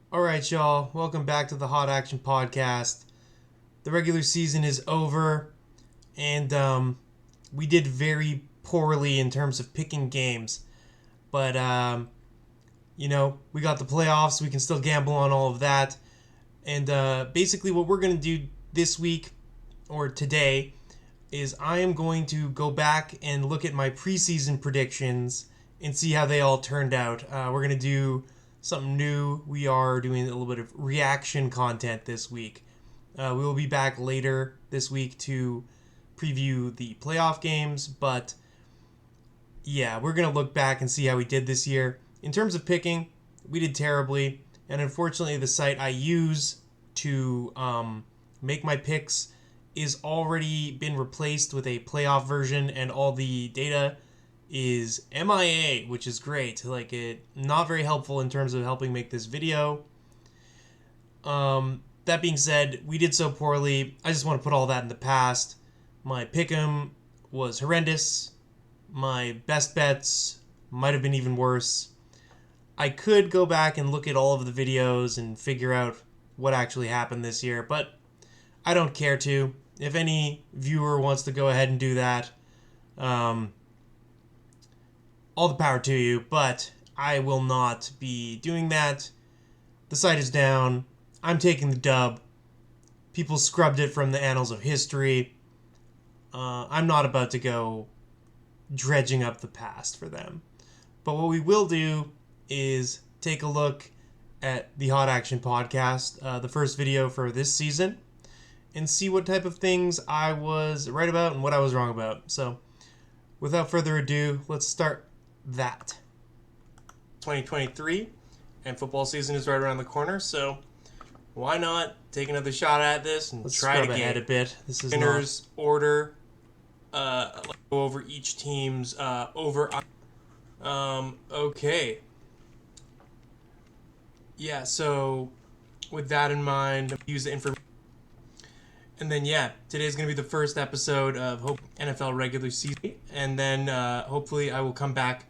All right, y'all. Welcome back to the Hot Action Podcast. The regular season is over, and we did very poorly in terms of picking games. But we got the playoffs. We can still gamble on all of that. And basically, what we're gonna do this week or today is I am going to go back and look at my preseason predictions and see how they all turned out. We're gonna do something new. We are doing a little bit of reaction content this week. We will be back later this week to preview the playoff games, but yeah, we're going to look back and see how we did this year. In terms of picking, we did terribly, and unfortunately, the site I use to make my picks is already been replaced with a playoff version, and all the data is MIA, which is great. Like, it not very helpful in terms of helping make this video. That being said, we did so poorly. I just want to put all that in the past. My pick'em was horrendous. My best bets might have been even worse. I could go back and look at all of the videos and figure out what actually happened this year, but I don't care to. If any viewer wants to go ahead and do that, all the power to you, but I will not be doing that. The site is down. I'm taking the dub. People scrubbed it from the annals of history. I'm not about to go dredging up the past for them. But what we will do is take a look at the Hot Action Podcast, the first video for this season, and see what type of things I was right about and what I was wrong about. So, without further ado, let's start that. 2023, and football season is right around the corner, so why not take another shot at this and Let's try to scrub get ahead a bit. This is winners order. Go over each team's over. Okay. Yeah, so with that in mind, use the information. And then, yeah, today's going to be the first episode of Hope NFL regular season. And then hopefully I will come back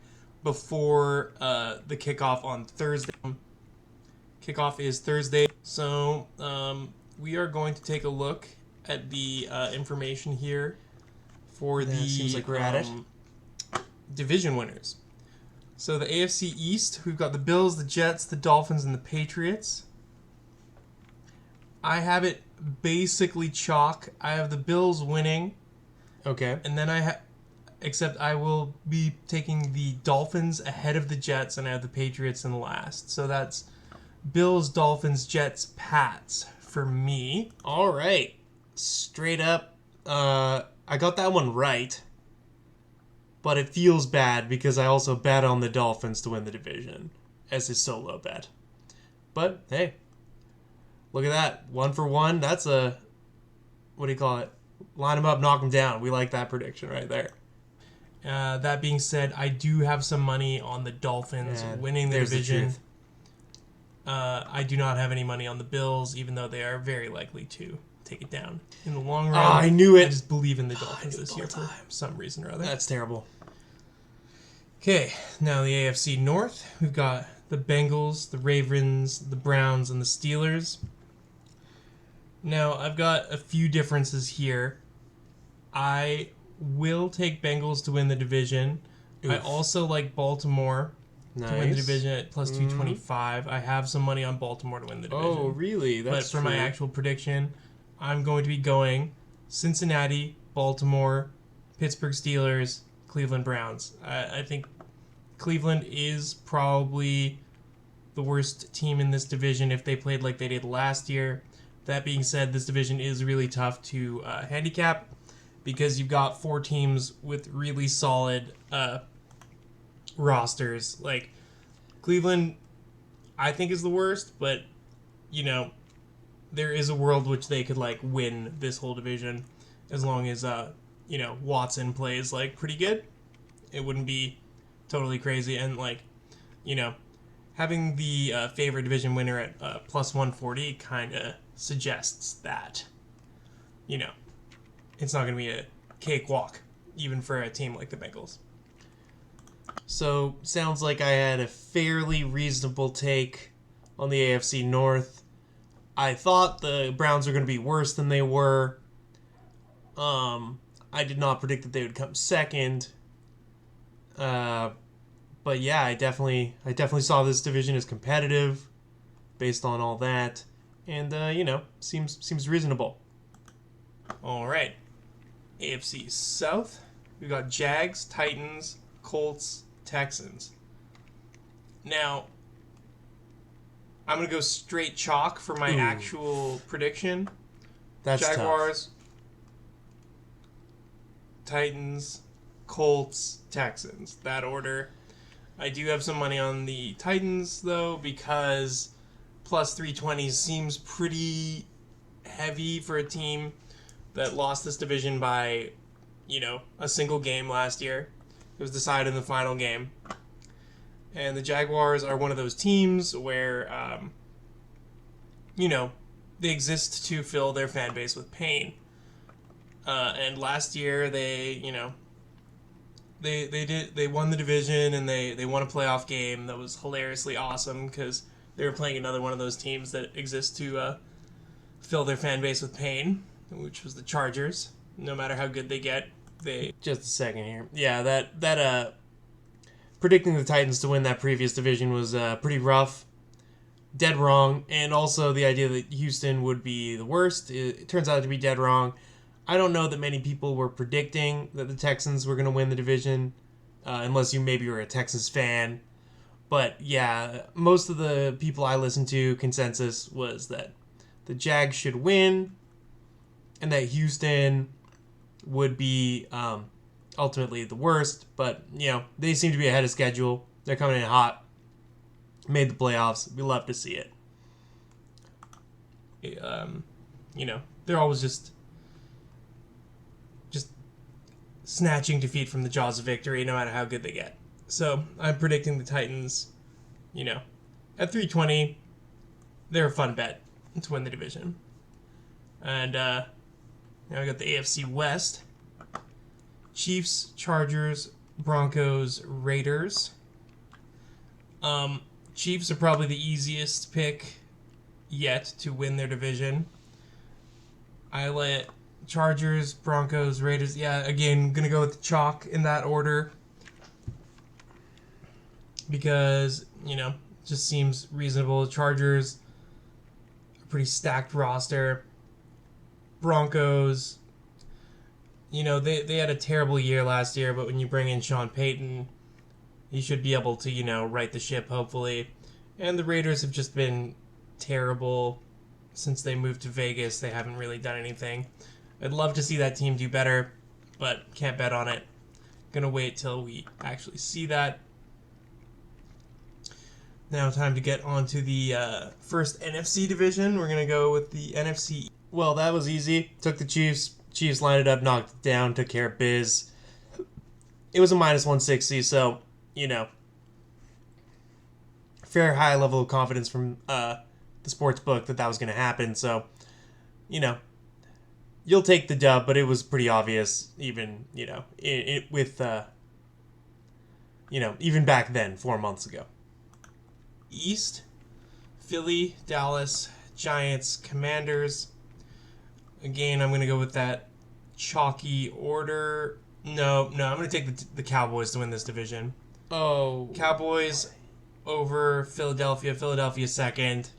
before the kickoff on Thursday. Kickoff is Thursday. So we are going to take a look at the information here for the seems like we're at it. division winners. So the AFC East, we've got the Bills, the Jets, the Dolphins, and the Patriots. I have it basically chalk. I have the Bills winning, okay. and then except I will be taking the Dolphins ahead of the Jets, and I have the Patriots in last. So that's Bills, Dolphins, Jets, Pats for me. All right. Straight up, I got that one right. But it feels bad because I also bet on the Dolphins to win the division as a solo bet. But, hey, look at that. 1 for 1. That's a, what do you call it? Line them up, knock them down. We like that prediction right there. That being said, I do have some money on the Dolphins winning the division. I do not have any money on the Bills, even though they are very likely to take it down in the long run. I knew it. I just believe in the Dolphins this year for some reason or other. That's terrible. Okay, now the AFC North. We've got the Bengals, the Ravens, the Browns, and the Steelers. Now, I've got a few differences here. I will take Bengals to win the division. Oof. I also like Baltimore to win the division at plus 225. I have some money on Baltimore to win the division. Oh, really? That's But for my actual prediction, I'm going to be going Cincinnati, Baltimore, Pittsburgh Steelers, Cleveland Browns. I think Cleveland is probably the worst team in this division if they played like they did last year. That being said, this division is really tough to handicap because you've got 4 teams with really solid rosters. Like, Cleveland, I think, is the worst, but, you know, there is a world which they could, like, win this whole division as long as, you know, Watson plays, like, pretty good. It wouldn't be totally crazy. And, like, you know, having the favorite division winner at plus 140 kind of suggests that, you know, it's not going to be a cakewalk, even for a team like the Bengals. So, sounds like I had a fairly reasonable take on the AFC North. I thought the Browns were going to be worse than they were. I did not predict that they would come second. But yeah, I definitely saw this division as competitive based on all that, and seems reasonable. All right. AFC South. We got Jags, Titans, Colts, Texans. Now, I'm going to go straight chalk for my actual prediction. That's Jaguars, tough. Titans, Colts, Texans. That order. I do have some money on the Titans, though, because plus 320 seems pretty heavy for a team that lost this division by, a single game last year. It was decided in the final game. And the Jaguars are one of those teams where, they exist to fill their fan base with pain. And last year they won the division and they won a playoff game that was hilariously awesome because they were playing another one of those teams that exist to fill their fan base with pain, which was the Chargers. No matter how good they get, they... Just a second here. Yeah, that predicting the Titans to win that previous division was pretty rough. Dead wrong. And also the idea that Houston would be the worst, it turns out to be dead wrong. I don't know that many people were predicting that the Texans were going to win the division, unless you maybe were a Texans fan. But yeah, most of the people I listened to, consensus was that the Jags should win, and that Houston would be ultimately the worst. But, they seem to be ahead of schedule. They're coming in hot. Made the playoffs. We love to see it. They're always just snatching defeat from the jaws of victory, no matter how good they get. So I'm predicting the Titans, at 320, they're a fun bet to win the division. And now we got the AFC West. Chiefs, Chargers, Broncos, Raiders. Chiefs are probably the easiest pick yet to win their division. I let Chargers, Broncos, Raiders. Yeah, again, gonna go with the chalk in that order because just seems reasonable. Chargers, a pretty stacked roster. Broncos, they had a terrible year last year, but when you bring in Sean Payton, he should be able to right the ship hopefully. And the Raiders have just been terrible since they moved to Vegas. They haven't really done anything. I'd love to see that team do better, but can't bet on it. Gonna wait till we actually see that. Now time to get on to the first NFC division. We're gonna go with the NFC. Well, that was easy. Took the Chiefs. Chiefs lined it up, knocked it down, took care of biz. It was a minus 160, so, fair high level of confidence from the sports book that was going to happen. So, you'll take the dub, but it was pretty obvious, even even back then, 4 months ago. East, Philly, Dallas, Giants, Commanders. Again, I'm going to go with that chalky order. No, I'm going to take the Cowboys to win this division. Oh. Cowboys over Philadelphia. Philadelphia second.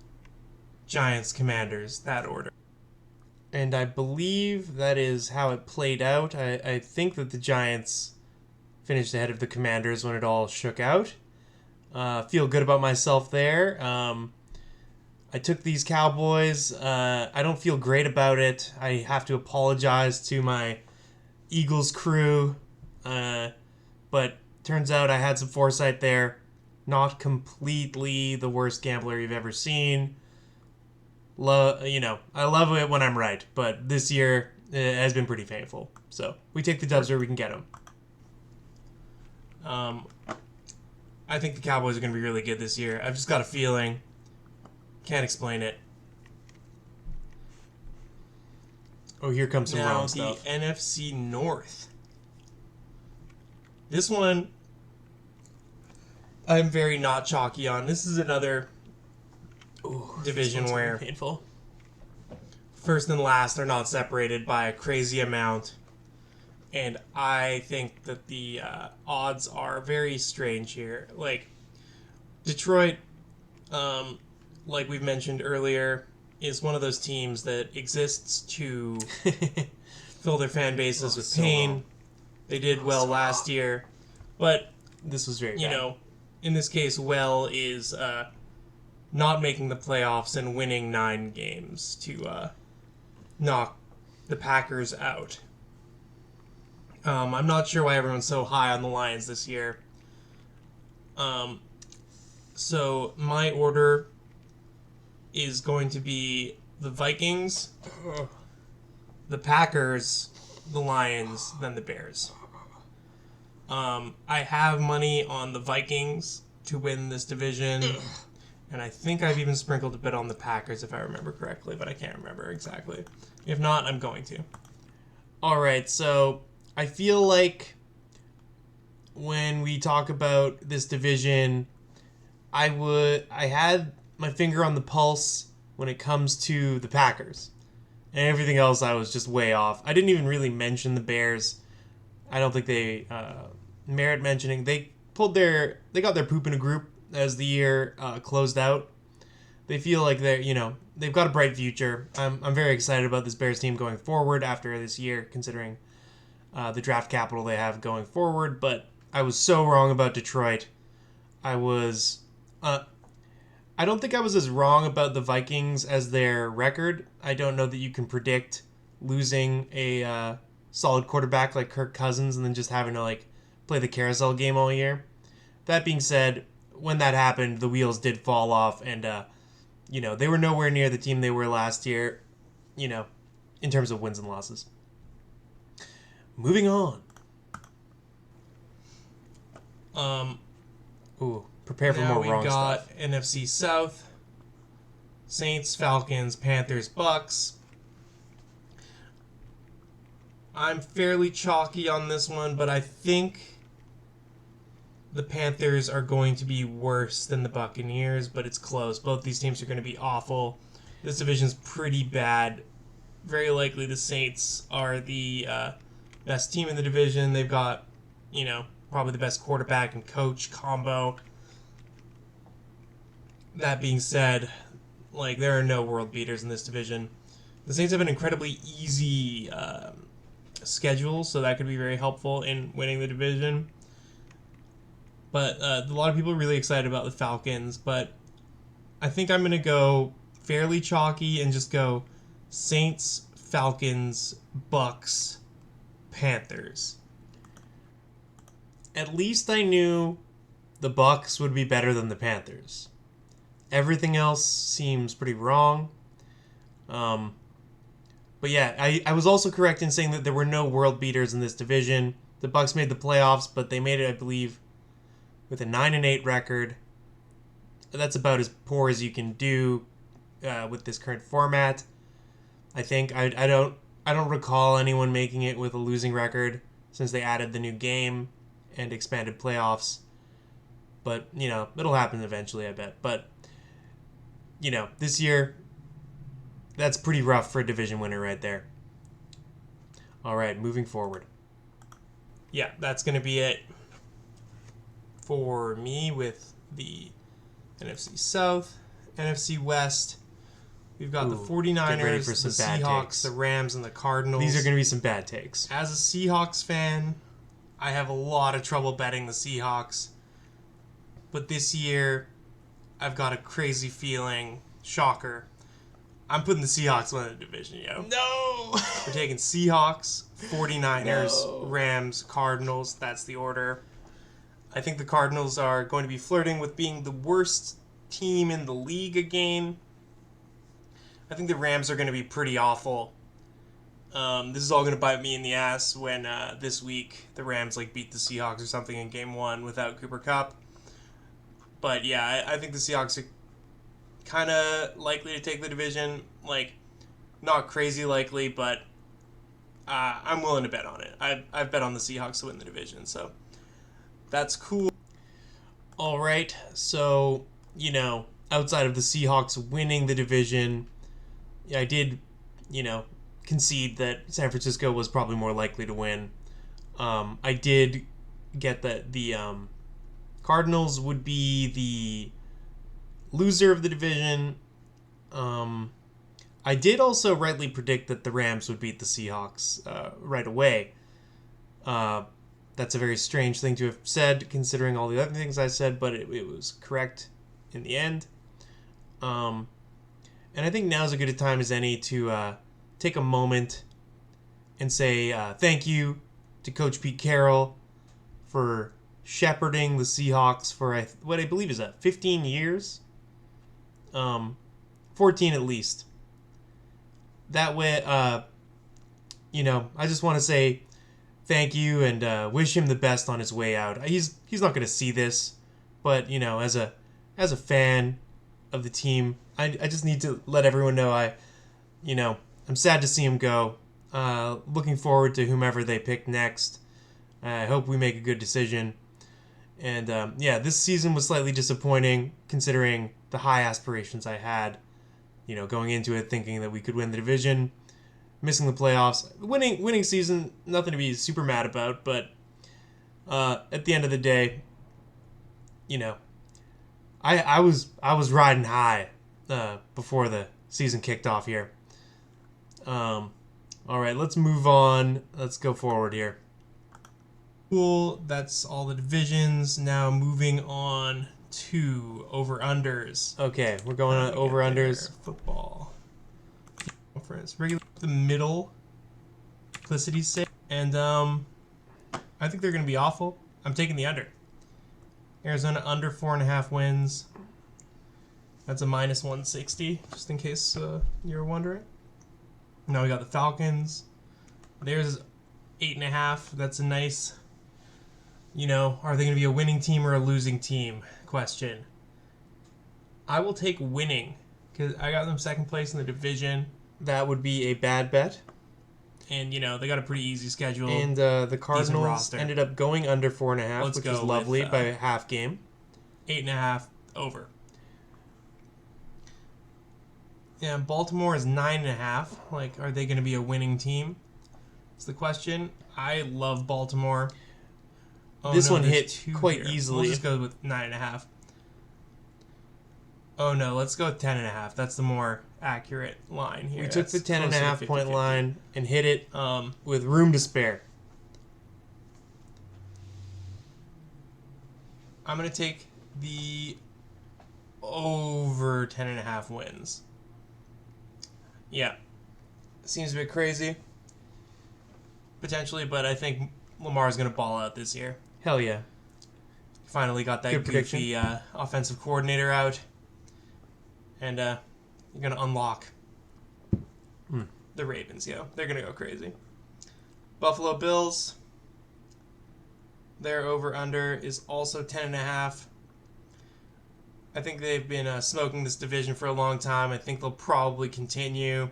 Giants, Commanders. That order. And I believe that is how it played out. I think that the Giants finished ahead of the Commanders when it all shook out. Feel good about myself there. I took these Cowboys. I don't feel great about it. I have to apologize to my Eagles crew. But turns out I had some foresight there. Not completely the worst gambler you've ever seen. I love it when I'm right, but this year it has been pretty painful. So we take the dubs where we can get them. I think the Cowboys are going to be really good this year. I've just got a feeling. Can't explain it. Oh, here comes some now, wrong stuff. The NFC North. This one, I'm very not chalky on. This is another Ooh, division this one's gonna where be painful. first and last are not separated by a crazy amount. And I think that the odds are very strange here. Like, Detroit, um, like we've mentioned earlier, is one of those teams that exists to fill their fan bases with so pain. wrong. They did well so last year, but This was very you bad. know, in this case, well is not making the playoffs and winning 9 games to knock the Packers out. I'm not sure why everyone's so high on the Lions this year. So my order is going to be the Vikings, the Packers, the Lions, then the Bears. I have money on the Vikings to win this division, and I think I've even sprinkled a bit on the Packers if I remember correctly, but I can't remember exactly. If not, I'm going to. All right, so I feel like when we talk about this division, I had my finger on the pulse when it comes to the Packers. And everything else I was just way off. I didn't even really mention the Bears. I don't think they merit mentioning. They got their poop in a group as the year closed out. They feel like they've got a bright future. I'm very excited about this Bears team going forward after this year, considering the draft capital they have going forward. But I was so wrong about Detroit. I don't think I was as wrong about the Vikings as their record. I don't know that you can predict losing a solid quarterback like Kirk Cousins and then just having to play the carousel game all year. That being said, when that happened, the wheels did fall off, and they were nowhere near the team they were last year. In terms of wins and losses. Moving on. Ooh, prepare for Now more we wrong got stuff. NFC South, Saints, Falcons, Panthers, Bucks. I'm fairly chalky on this one, but I think the Panthers are going to be worse than the Buccaneers, but it's close. Both these teams are going to be awful. This division's pretty bad. Very likely the Saints are the best team in the division. They've got, probably the best quarterback and coach combo. That being said, there are no world beaters in this division. The Saints have an incredibly easy schedule, so that could be very helpful in winning the division. But a lot of people are really excited about the Falcons, but I think I'm going to go fairly chalky and just go Saints, Falcons, Bucks, Panthers. At least I knew the Bucks would be better than the Panthers. Everything else seems pretty wrong. But yeah, I was also correct in saying that there were no world beaters in this division. The Bucks made the playoffs, but they made it, I believe, with a 9-8 record. That's about as poor as you can do with this current format. I think I don't recall anyone making it with a losing record since they added the new game and expanded playoffs. But, it'll happen eventually, I bet. But, this year, that's pretty rough for a division winner right there. All right, moving forward. Yeah, that's going to be it for me with the NFC South. NFC West, we've got the Get ready 49ers, for the some bad Seahawks, takes. the Rams, and the Cardinals. These are going to be some bad takes. As a Seahawks fan, I have a lot of trouble betting the Seahawks. But this year, I've got a crazy feeling. Shocker. I'm putting the Seahawks winning the division, yo. No! We're taking Seahawks, 49ers, No. Rams, Cardinals. That's the order. I think the Cardinals are going to be flirting with being the worst team in the league again. I think the Rams are going to be pretty awful. This is all going to bite me in the ass when this week the Rams beat the Seahawks or something in Game 1 without Cooper Kupp. But yeah, I think the Seahawks are kind of likely to take the division. Not crazy likely, but I'm willing to bet on it. I've bet on the Seahawks to win the division, so that's cool. All right, so, outside of the Seahawks winning the division, I did, concede that San Francisco was probably more likely to win. I did get that the Cardinals would be the loser of the division. I did also rightly predict that the Rams would beat the Seahawks right away. That's a very strange thing to have said, considering all the other things I said, but it was correct in the end. And I think now's as good a time as any to take a moment and say thank you to Coach Pete Carroll for shepherding the Seahawks for what I believe is 15 years. 14 at least. That way, I just want to say thank you and wish him the best on his way out. He's not going to see this, but as a fan of the team, I just need to let everyone know I'm sad to see him go. Looking forward to whomever they pick next. I hope we make a good decision. And this season was slightly disappointing considering the high aspirations I had. Going into it thinking that we could win the division, missing the playoffs, winning season, nothing to be super mad about. But at the end of the day, I was riding high before the season kicked off here. All right, let's move on. Let's go forward here. Cool. That's all the divisions. Now moving on to over-unders. Okay, we're going on over-unders. Football. Conference. Regular. The middle. Simplicity's sake. And I think they're going to be awful. I'm taking the under. Arizona under 4.5 wins. That's a minus 160, just in case you're wondering. Now we got the Falcons. There's 8.5. That's a nice, are they going to be a winning team or a losing team question. I will take winning because I got them second place in the division. That would be a bad bet. And, they got a pretty easy schedule. And the Cardinals ended up going under 4.5, which was lovely by a half game. 8.5 over. Yeah, Baltimore is 9.5. Are they going to be a winning team? It's the question. I love Baltimore. This one hit quite easily. We'll just go with 9.5. Oh no, let's go with 10.5. That's the more accurate line here. We took the 10.5 point line and hit it with room to spare. I'm going to take the over 10.5 wins. Yeah. Seems a bit crazy. Potentially, but I think Lamar's going to ball out this year. Hell yeah. Finally got that goofy offensive coordinator out. And you're going to unlock the Ravens, They're going to go crazy. Buffalo Bills. Their over-under is also 10.5. I think they've been smoking this division for a long time. I think they'll probably continue.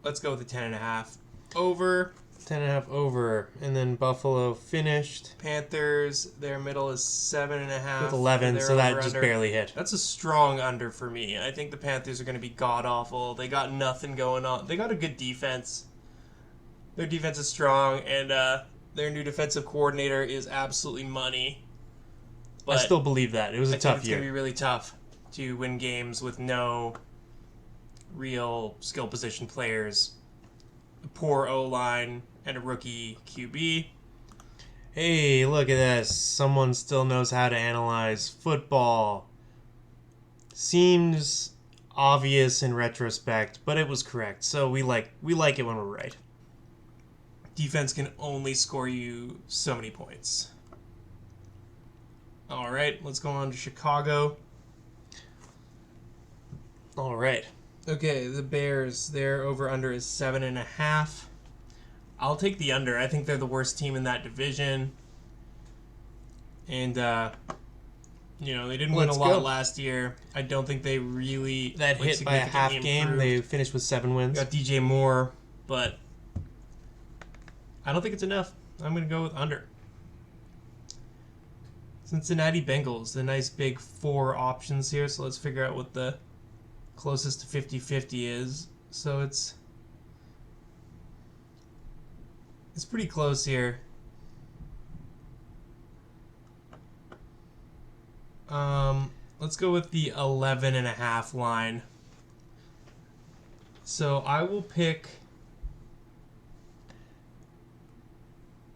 Let's go with the 10.5. Over. 10.5 over. And then Buffalo finished. Panthers, their middle is 7.5. With 11, so that just barely hit. That's a strong under for me. I think the Panthers are going to be god-awful. They got nothing going on. They got a good defense. Their defense is strong, and their new defensive coordinator is absolutely money. But I still believe that. It was a tough year. It's going to be really tough to win games with no real skill position players, a poor O-line, and a rookie QB. Hey, look at this. Someone still knows how to analyze football. Seems obvious in retrospect, but it was correct. So we like it when we're right. Defense can only score you so many points. All right, let's go on to Chicago. All right. Okay, the Bears, their over-under is 7.5. I'll take the under. I think they're the worst team in that division. And, they didn't win a lot last year. I don't think they really... That hit by a half game. Improved. They finished with 7 wins. Got DJ Moore, but I don't think it's enough. I'm going to go with under. Cincinnati Bengals, the nice big 4 options here. So let's figure out what the closest to 50-50 is. So it's pretty close here. Let's go with the 11.5 line. So I will pick.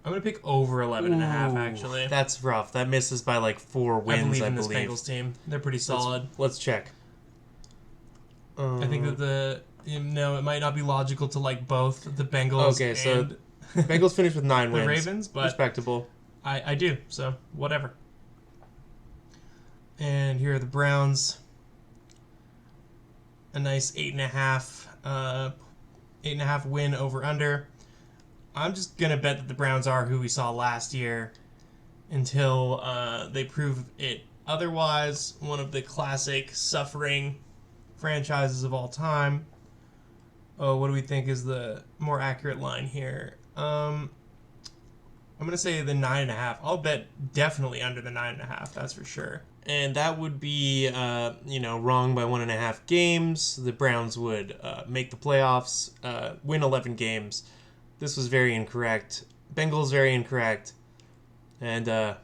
I'm gonna pick over 11.5. Actually, That's rough. That misses by like 4 wins, I believe in this Bengals team. They're pretty solid. Let's check. I think that it might not be logical to like both the Bengals. Okay, so and Bengals finished with 9 the wins. Ravens, but Respectable. I do, so whatever. And here are the Browns. A nice 8.5 win over under. I'm just gonna bet that the Browns are who we saw last year until they prove it otherwise. One of the classic suffering franchises of all time. Oh, what do we think is the more accurate line here? I'm gonna say the 9.5. I'll bet definitely under the 9.5. That's for sure. And that would be, wrong by 1.5 games. The Browns would make the playoffs, win 11 games. This was very incorrect. Bengals very incorrect. And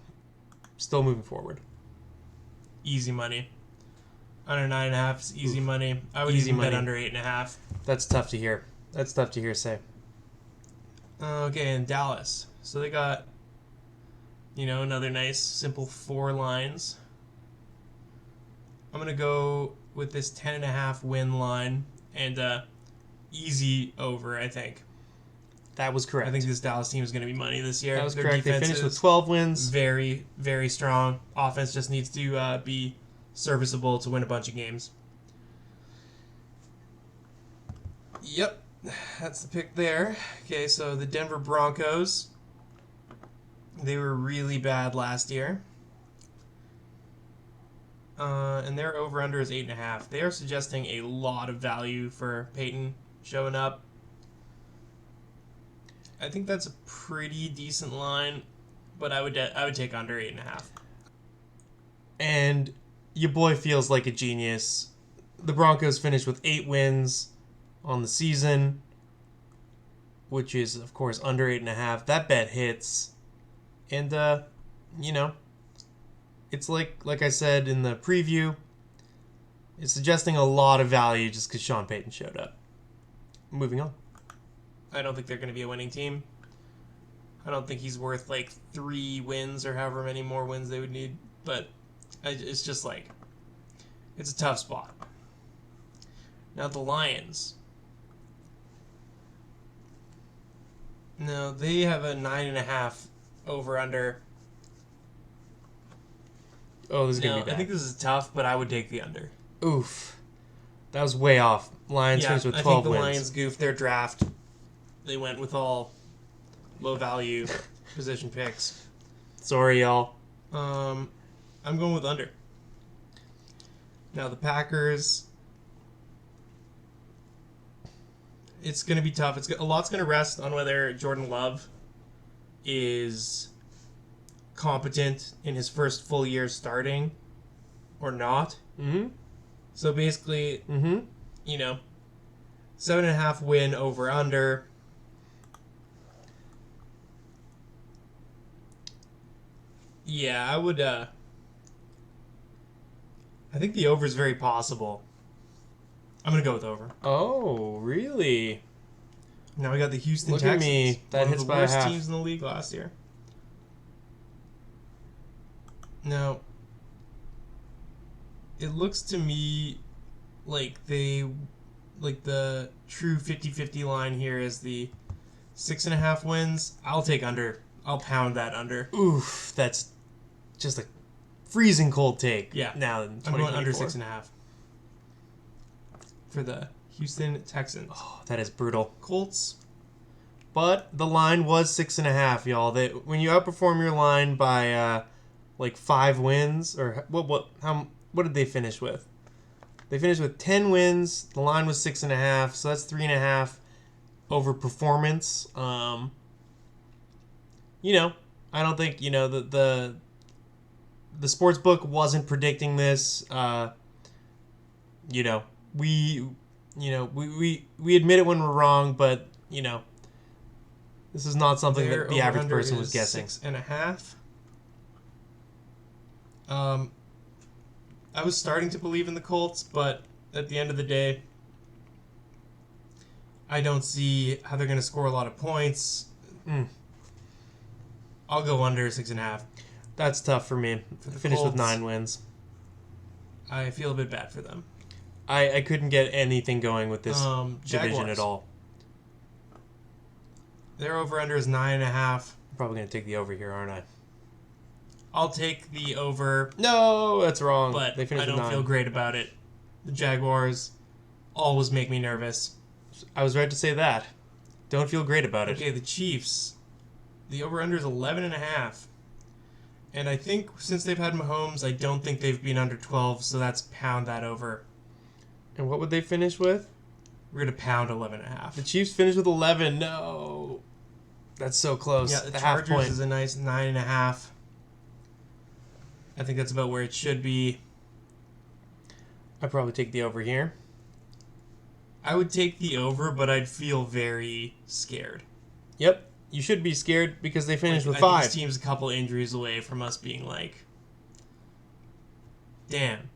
still moving forward. Easy money. Under 9.5 is easy money. I would Easy even bet money. under 8.5. That's tough to hear. Say. Okay, and Dallas. So they got, another nice simple 4 lines. I'm going to go with this 10.5 win line and easy over, I think. That was correct. I think this Dallas team is going to be money this year. that was Their correct. They defense finished with is 12 wins. very, very strong. Offense just needs to be serviceable to win a bunch of games. Yep, that's the pick there. Okay, so the Denver Broncos. They were really bad last year. And their over-under is 8.5. They are suggesting a lot of value for Peyton showing up. I think that's a pretty decent line, but I would take under 8.5. And your boy feels like a genius. The Broncos finished with 8 wins on the season, which is, of course, under 8.5. That bet hits. And, it's like I said in the preview, it's suggesting a lot of value just because Sean Payton showed up. Moving on. I don't think they're going to be a winning team. I don't think he's worth like 3 wins or however many more wins they would need. But it's just like, it's a tough spot. Now the Lions. No, they have a 9.5 over under. Oh, this is going to No, be bad. I think this is tough, but I would take the under. Oof. That was way off. Lions finished with 12 I think the wins. Lions goofed their draft. They went with all low value position picks. Sorry, y'all. I'm going with under. Now the Packers. It's going to be tough. A lot's going to rest on whether Jordan Love is competent in his first full year starting or not. Mm-hmm. So basically, Mm-hmm. 7.5 win over under. Yeah, I would. I think the over is very possible. I'm gonna go with over. Oh, really? Now we got the Houston Look at Texans. me. That one hits of the by worst half. teams in the league last year. Now, it looks to me like the true 50-50 line here is the 6.5 wins. I'll take under. I'll pound that under. Oof, that's just a freezing cold take. Yeah. Now in I'm going under 2024. 6.5 for the Houston Texans. Oh, that is brutal. Colts. But the line was 6.5, y'all. When you outperform your line by like 5 wins, or what did they finish with? They finished with 10 wins. The line was 6.5, so that's 3.5 over performance. I don't think the the sports book wasn't predicting this. You know, we admit it when we're wrong, but this is not something Their that the average over-under person was is guessing. 6.5. I was starting to believe in the Colts, but at the end of the day, I don't see how they're going to score a lot of points. I'll go under 6.5. That's tough for me. For the Finished with Colts, 9 wins. I feel a bit bad for them. I couldn't get anything going with this division Jaguars. at all. Their over-under is 9.5. Probably going to take the over here, aren't I? I'll take the over, No, that's wrong. but They I finished with don't 9. feel great about it. The Jaguars always make me nervous. I was right to say that. Don't feel great about it. Okay, the Chiefs. The over-under is 11.5. And I think since they've had Mahomes, I don't think they've been under 12, so that's pound that over. And what would they finish with? We're going to pound 11.5. The Chiefs finished with 11. No. That's so close. Yeah, the half Chargers point. is a nice 9.5. I think that's about where it should be. I'd probably take the over here. I would take the over, but I'd feel very scared. Yep. You should be scared because they finished with I think 5. this team's a couple injuries away from us being like, damn,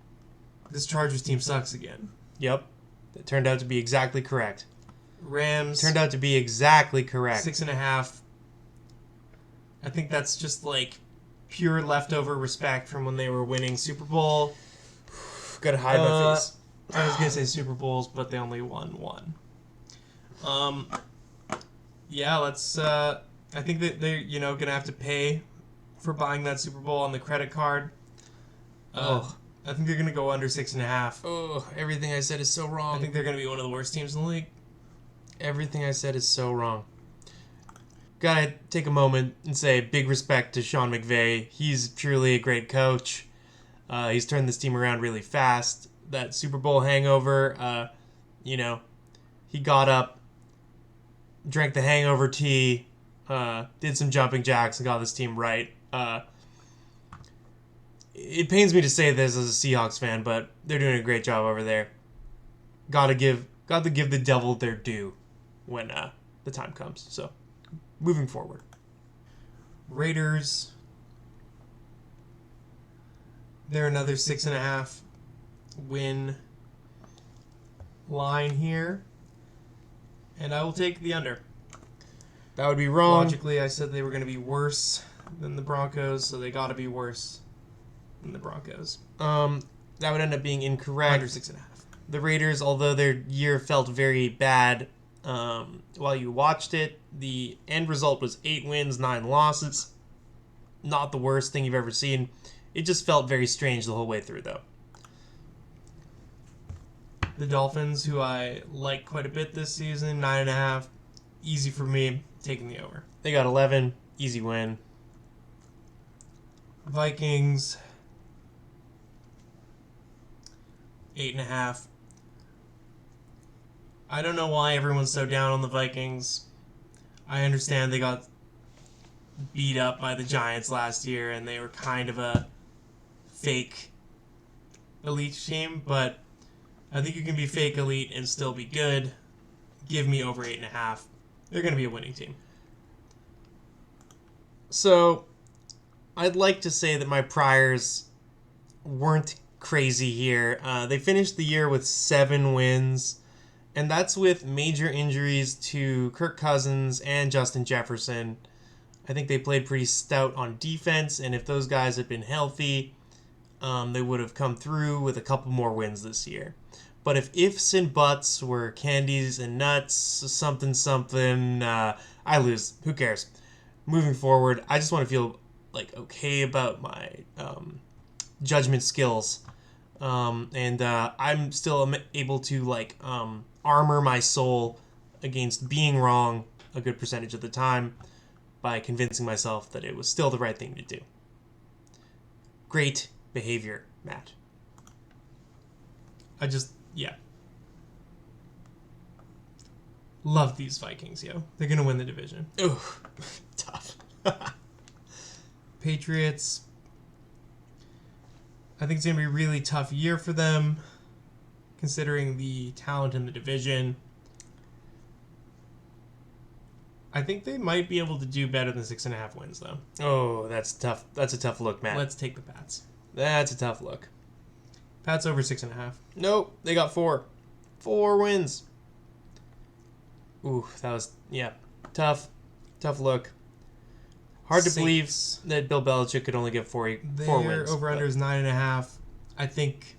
this Chargers team sucks again. Yep. That turned out to be exactly correct. Rams Turned out to be exactly correct. 6.5. I think that's just like pure leftover respect from when they were winning Super Bowl. Gotta hide my face. I was gonna say Super Bowls, but they only won one. Yeah, let's. I think that they're gonna have to pay for buying that Super Bowl on the credit card. I think they're gonna go under 6.5. Oh, everything I said is so wrong. I think they're gonna be one of the worst teams in the league. Everything I said is so wrong. Gotta take a moment and say big respect to Sean McVay. He's purely a great coach. He's turned this team around really fast. That Super Bowl hangover, he got up, drank the hangover tea, did some jumping jacks, and got this team right. It pains me to say this as a Seahawks fan, but they're doing a great job over there. Got to give the devil their due when the time comes. So, moving forward. Raiders. They're another 6.5 win line here, and I will take the under. That would be wrong. Logically, I said they were going to be worse than the Broncos, so they got to be worse than the Broncos. That would end up being incorrect. Under 6.5. The Raiders, although their year felt very bad, while you watched it, the end result was 8 wins, 9 losses. Not the worst thing you've ever seen. It just felt very strange the whole way through, though. The Dolphins, who I like quite a bit this season, 9.5. Easy for me, taking the over. They got 11. Easy win. Vikings, 8.5. I don't know why everyone's so down on the Vikings. I understand they got beat up by the Giants last year and they were kind of a fake elite team, but I think you can be fake elite and still be good. Give me over 8.5. They're going to be a winning team. So, I'd like to say that my priors weren't crazy here. They finished the year with 7 wins, and that's with major injuries to Kirk Cousins and Justin Jefferson. I think they played pretty stout on defense, and if those guys had been healthy, they would have come through with a couple more wins this year. But if ifs and buts were candies and nuts, something, I lose. Who cares? Moving forward, I just want to feel okay about my judgment skills. And I'm still able to armor my soul against being wrong a good percentage of the time by convincing myself that it was still the right thing to do. Great behavior, Matt. Yeah. Love these Vikings, yo. They're going to win the division. Ooh, tough. Patriots. I think it's going to be a really tough year for them, considering the talent in the division. I think they might be able to do better than 6.5 wins, though. Oh, that's tough. That's a tough look, Matt. Let's take the Pats. That's a tough look. Pats over 6.5. Nope, they got 4. 4 wins. Ooh, that was, tough. Tough look. Hard to believe that Bill Belichick could only get 4 wins. Their over-under is 9.5. I think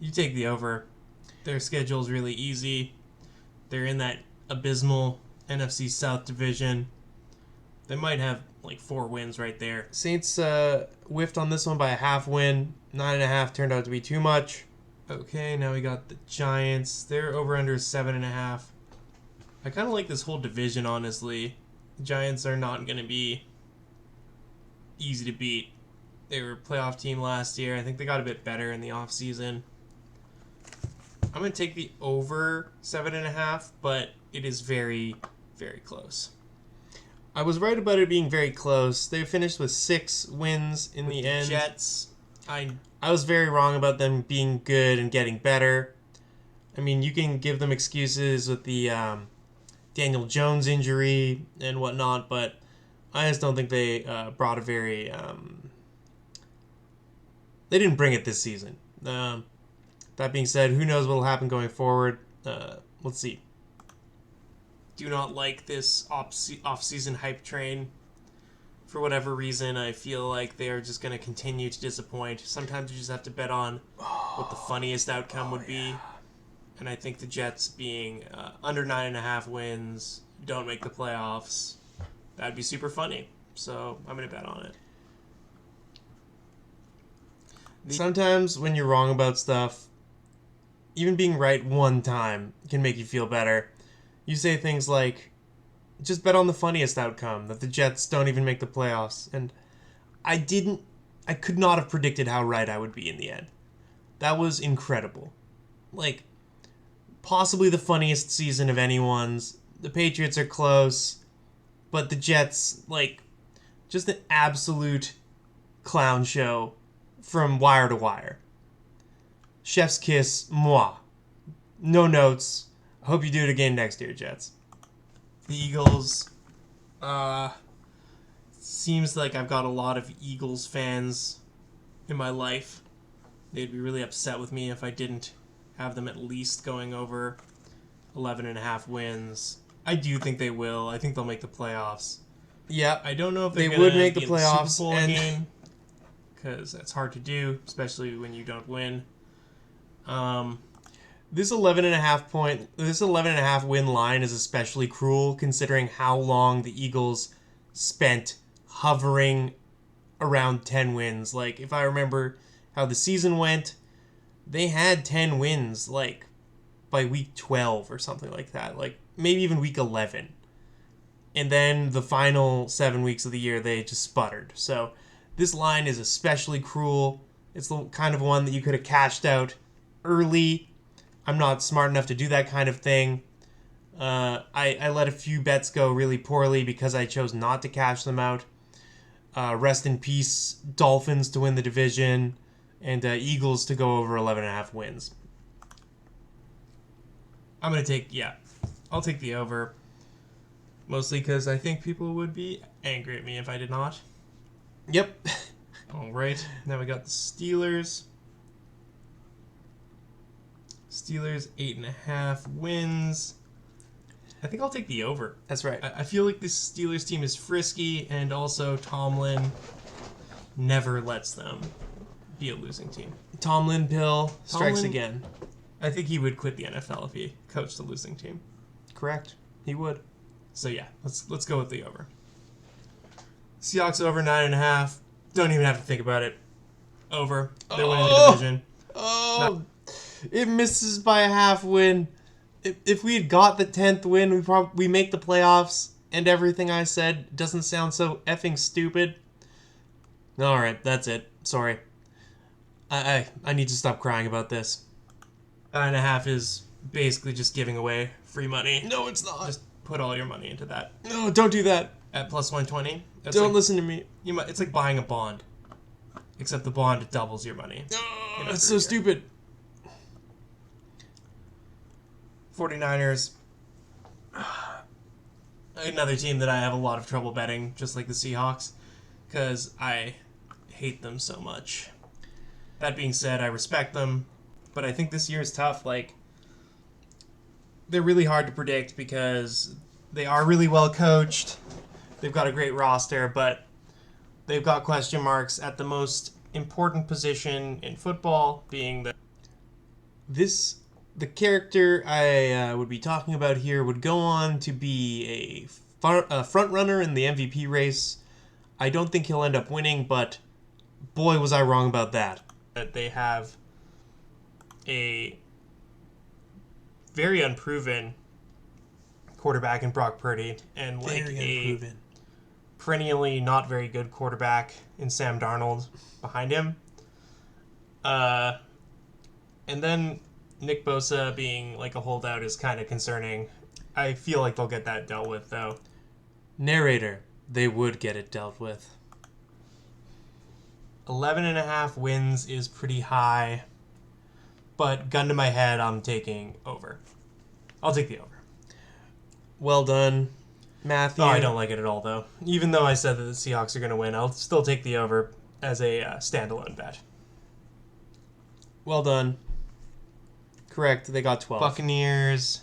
you take the over. Their schedule is really easy. They're in that abysmal NFC South division. They might have like 4 wins right there. Saints whiffed on this one by a half win. 9.5 turned out to be too much. Okay, now we got the Giants. Their over-under is 7.5. I kind of like this whole division, honestly. The Giants are not going to be easy to beat. They were a playoff team last year. I think they got a bit better in the offseason. I'm going to take the over 7.5, but it is very, very close. I was right about it being very close. They finished with 6 wins in the end. Jets, I was very wrong about them being good and getting better. I mean, you can give them excuses with the Daniel Jones injury and whatnot, but I just don't think they brought a very... they didn't bring it this season. That being said, who knows what will happen going forward. Let's see. Do not like this off-season hype train. For whatever reason, I feel like they are just going to continue to disappoint. Sometimes you just have to bet on what the funniest outcome would be. And I think the Jets being under 9.5 wins, don't make the playoffs, that'd be super funny. So I'm going to bet on it. Sometimes when you're wrong about stuff, even being right one time can make you feel better. You say things like, just bet on the funniest outcome, that the Jets don't even make the playoffs. And I could not have predicted how right I would be in the end. That was incredible. Like, possibly the funniest season of anyone's. The Patriots are close, but the Jets, like, just an absolute clown show from wire to wire. Chef's kiss, moi. No notes. I hope you do it again next year, Jets. The Eagles, seems like I've got a lot of Eagles fans in my life. They'd be really upset with me if I didn't have them at least going over 11.5 wins. I do think they will. I think they'll make the playoffs. Yeah, I don't know if they would make the playoffs, Super Bowl game, because that's hard to do, especially when you don't win. This 11.5 win line is especially cruel considering how long the Eagles spent hovering around 10 wins. Like, if I remember how the season went, they had 10 wins, like, by week 12 or something like that. Like, maybe even week 11. And then the final 7 weeks of the year, they just sputtered. So, this line is especially cruel. It's the kind of one that you could have cashed out early. I'm not smart enough to do that kind of thing. I let a few bets go really poorly because I chose not to cash them out. Rest in peace, Dolphins to win the division, and Eagles to go over 11.5 wins. I'm going to I'll take the over. Mostly because I think people would be angry at me if I did not. Yep. All right, now we got the Steelers. Steelers 8.5 wins. I think I'll take the over. That's right. I feel like this Steelers team is frisky, and also Tomlin never lets them be a losing team. Tomlin Pill strikes again. I think he would quit the NFL if he coached a losing team. Correct. He would. So yeah, let's go with the over. Seahawks over 9.5. Don't even have to think about it. Over. They're winning the division. Oh, it misses by a half win. If we had got the 10th win, we make the playoffs, and everything I said doesn't sound so effing stupid. All right, that's it. Sorry. I need to stop crying about this. 9.5 is basically just giving away free money. No, it's not. Just put all your money into that. No, don't do that. At plus 120. Don't listen to me. It's like buying a bond. except the bond doubles your money. Oh, that's so stupid. 49ers, another team that I have a lot of trouble betting, just like the Seahawks, because I hate them so much. That being said, I respect them, but I think this year is tough. Like, they're really hard to predict because they are really well coached. They've got a great roster, but they've got question marks at the most important position in football, being The character I would be talking about here would go on to be a front runner in the MVP race. I don't think he'll end up winning, but boy, was I wrong about that. that they have a very unproven quarterback in Brock Purdy and like a perennially not very good quarterback in Sam Darnold behind him. And then Nick Bosa being like a holdout is kind of concerning. I feel like they'll get that dealt with though. Narrator, they would get it dealt with. 11.5 wins is pretty high, but gun to my head, I'm taking over. I'll take the over. Well done, Matthew. Oh, I don't like it at all, though. Even though I said that the Seahawks are going to win, I'll still take the over as a standalone bet. Well done. Correct, they got 12. Buccaneers,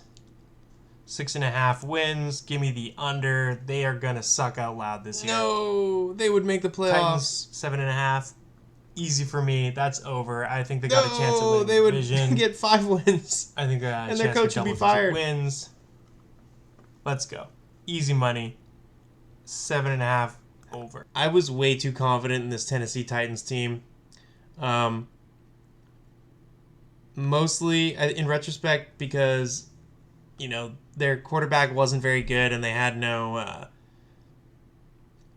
6.5 wins. Give me the under. They are going to suck out loud this year. No, they would make the playoffs. Titans, 7.5. Easy for me. That's over. I think they got a chance to win they would division. get 5 wins. I think they got a And chance their coach for would be double-digit fired. wins. Let's go. Easy money. 7.5 over. I was way too confident in this Tennessee Titans team. Mostly, in retrospect, because, you know, their quarterback wasn't very good and they had no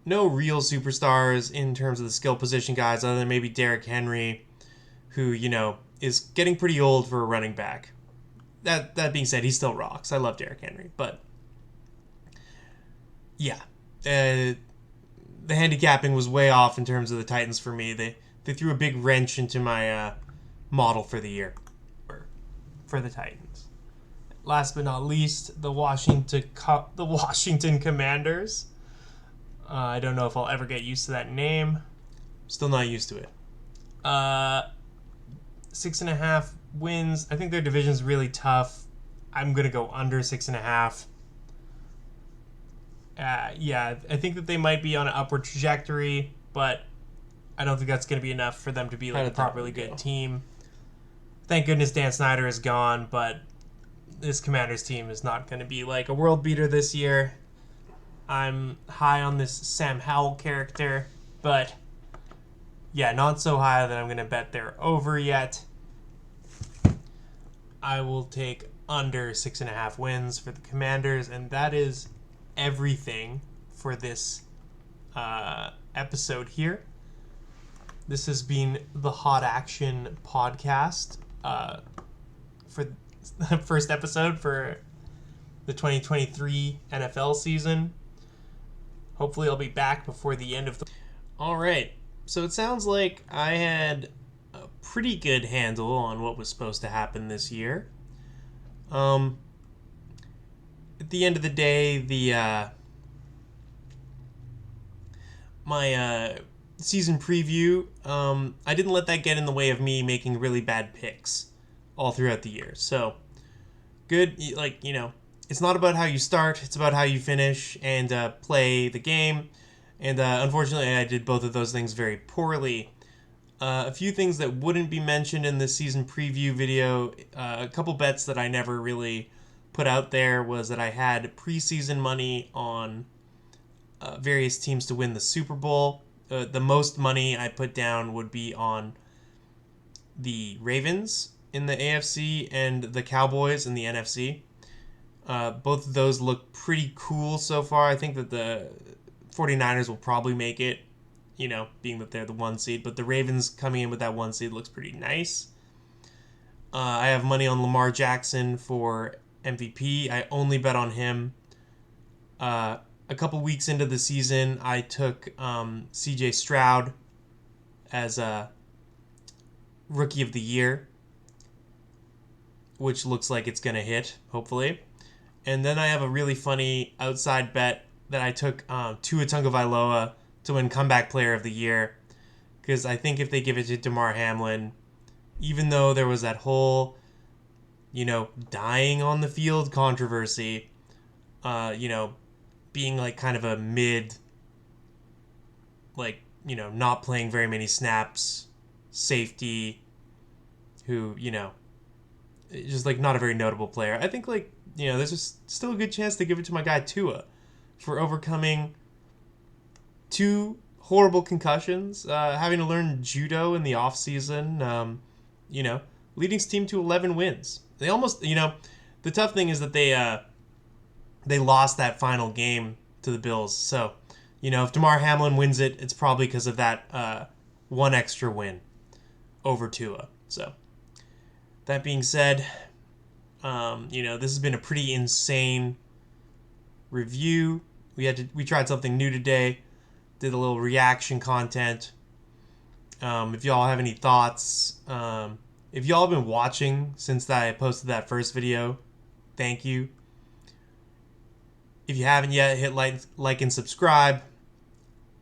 real superstars in terms of the skill position guys other than maybe Derrick Henry, who, you know, is getting pretty old for a running back. That being said, he still rocks. I love Derrick Henry, but yeah, the handicapping was way off in terms of the Titans for me. They threw a big wrench into my model for the year. For the Titans. Last but not least, the Washington Commanders. I don't know if I'll ever get used to that name. Still not used to it. 6.5 wins. I think their division's really tough. I'm gonna go under 6.5. Yeah, I think that they might be on an upward trajectory, but I don't think that's gonna be enough for them to be like a properly good team. Thank goodness Dan Snyder is gone, but this Commanders team is not going to be like a world beater this year. I'm high on this Sam Howell character, but yeah, not so high that I'm going to bet they're over yet. I will take under 6.5 wins for the Commanders, and that is everything for this episode here. This has been the Hot Action Podcast. For the first episode for the 2023 NFL season. Hopefully I'll be back before the end of the... All right. So it sounds like I had a pretty good handle on what was supposed to happen this year. At the end of the day, my season preview, I didn't let that get in the way of me making really bad picks all throughout the year. So, good, like, you know, it's not about how you start, it's about how you finish and play the game. And unfortunately, I did both of those things very poorly. A few things that wouldn't be mentioned in this season preview video, a couple bets that I never really put out there was that I had preseason money on various teams to win the Super Bowl. The most money I put down would be on the Ravens in the AFC and the Cowboys in the NFC. Both of those look pretty cool so far. I think that the 49ers will probably make it, you know, being that they're the 1 seed. But the Ravens coming in with that 1 seed looks pretty nice. I have money on Lamar Jackson for MVP. I only bet on him. A couple weeks into the season, I took CJ Stroud as a Rookie of the Year, which looks like it's going to hit, hopefully. And then I have a really funny outside bet that I took Tua Tagovailoa to win Comeback Player of the Year, because I think if they give it to Damar Hamlin, even though there was that whole, dying on the field controversy, being like kind of a mid, not playing very many snaps, safety, who, just like not a very notable player. I think there's just still a good chance to give it to my guy Tua for overcoming 2 horrible concussions, having to learn judo in the off season, leading his team to 11 wins. They almost, the tough thing is that they lost that final game to the Bills. So, if Damar Hamlin wins it, it's probably because of that 1 extra win over Tua. So, that being said, this has been a pretty insane review. We tried something new today, did a little reaction content. If y'all have any thoughts, if y'all have been watching since I posted that first video, thank you. If you haven't yet, hit like and subscribe.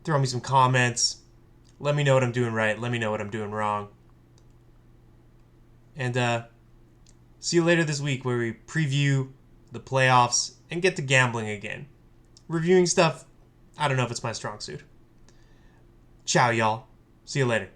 Throw me some comments. Let me know what I'm doing right. Let me know what I'm doing wrong. And see you later this week, where we preview the playoffs and get to gambling again. Reviewing stuff, I don't know if it's my strong suit. Ciao, y'all. See you later.